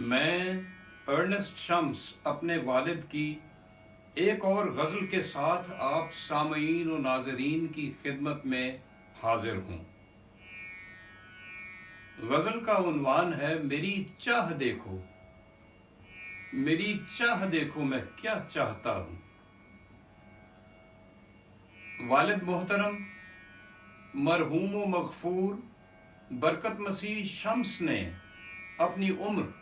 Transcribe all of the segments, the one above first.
میں ارنسٹ شمس اپنے والد کی ایک اور غزل کے ساتھ آپ سامعین و ناظرین کی خدمت میں حاضر ہوں۔ غزل کا عنوان ہے میری چاہ دیکھو، میری چاہ دیکھو میں کیا چاہتا ہوں۔ والد محترم مرحوم و مغفور برکت مسیح شمس نے اپنی عمر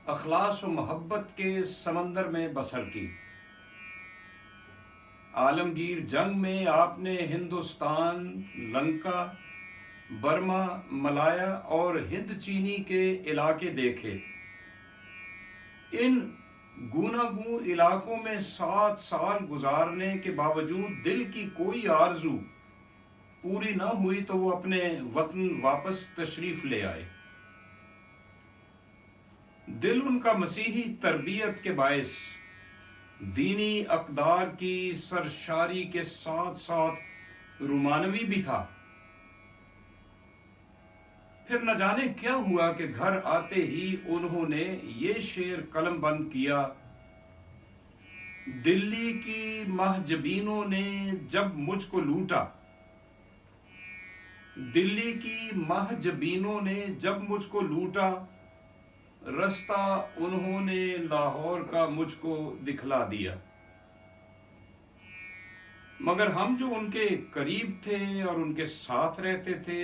اخلاص و محبت کے سمندر میں بسر کی۔ عالمگیر جنگ میں آپ نے ہندوستان، لنکا، برما، ملایا اور ہند چینی کے علاقے دیکھے۔ ان گوناگوں علاقوں میں 7 سال گزارنے کے باوجود دل کی کوئی آرزو پوری نہ ہوئی تو وہ اپنے وطن واپس تشریف لے آئے۔ دل ان کا مسیحی تربیت کے باعث دینی اقدار کی سرشاری کے ساتھ ساتھ رومانوی بھی تھا۔ پھر نہ جانے کیا ہوا کہ گھر آتے ہی انہوں نے یہ شعر قلم بند کیا: دلی کی مہجبینوں نے جب مجھ کو لوٹا، دلی کی مہجبینوں نے جب مجھ کو لوٹا، رستہ انہوں نے لاہور کا مجھ کو دکھلا دیا۔ مگر ہم جو ان کے قریب تھے اور ان کے ساتھ رہتے تھے،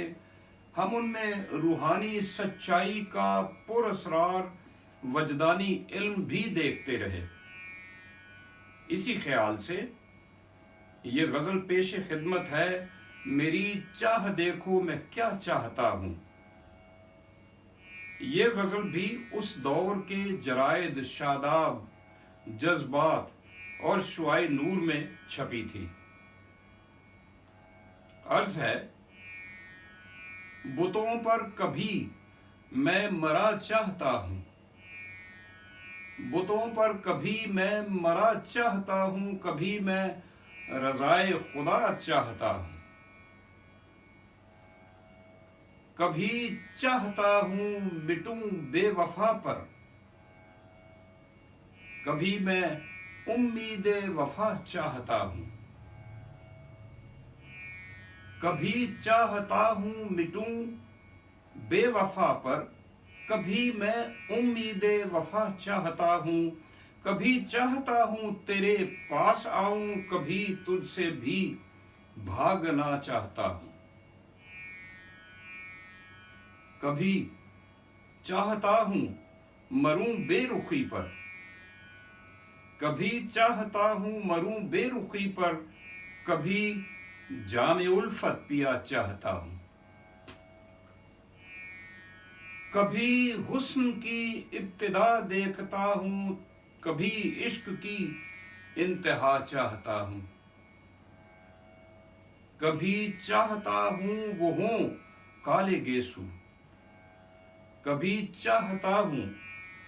ہم ان میں روحانی سچائی کا پر اسرار وجدانی علم بھی دیکھتے رہے۔ اسی خیال سے یہ غزل پیش خدمت ہے: میری چاہ دیکھو میں کیا چاہتا ہوں۔ یہ غزل بھی اس دور کے جرائد، شاداب، جذبات اور شعاع نور میں چھپی تھی۔ عرض ہے: بتوں پر کبھی میں مرا چاہتا ہوں، بتوں پر کبھی میں مرا چاہتا ہوں، کبھی میں رضائے خدا چاہتا ہوں، کبھی چاہتا ہوں مٹوں بے وفا پر، کبھی میں امید وفا چاہتا ہوں، کبھی چاہتا ہوں مٹوں بے وفا پر، کبھی میں امید وفا چاہتا ہوں، کبھی چاہتا ہوں تیرے پاس آؤں، کبھی تجھ سے بھی بھاگنا چاہتا ہوں، کبھی چاہتا ہوں مروں بے رخی پر، کبھی چاہتا ہوں مروں بے رخی پر، کبھی جام الفت پیا چاہتا ہوں، کبھی حسن کی ابتدا دیکھتا ہوں، کبھی عشق کی انتہا چاہتا ہوں، کبھی چاہتا ہوں وہ ہوں کالے گیسو، کبھی چاہتا ہوں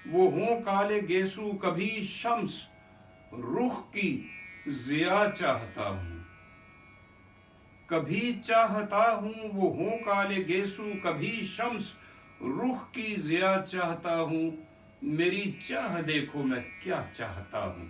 وہ ہوں کالے گیسو، کبھی شمس رخ کی ضیا چاہتا ہوں، کبھی چاہتا ہوں وہ ہوں کالے گیسو، کبھی شمس رخ کی ضیا چاہتا ہوں۔ میری چاہ دیکھو میں کیا چاہتا ہوں۔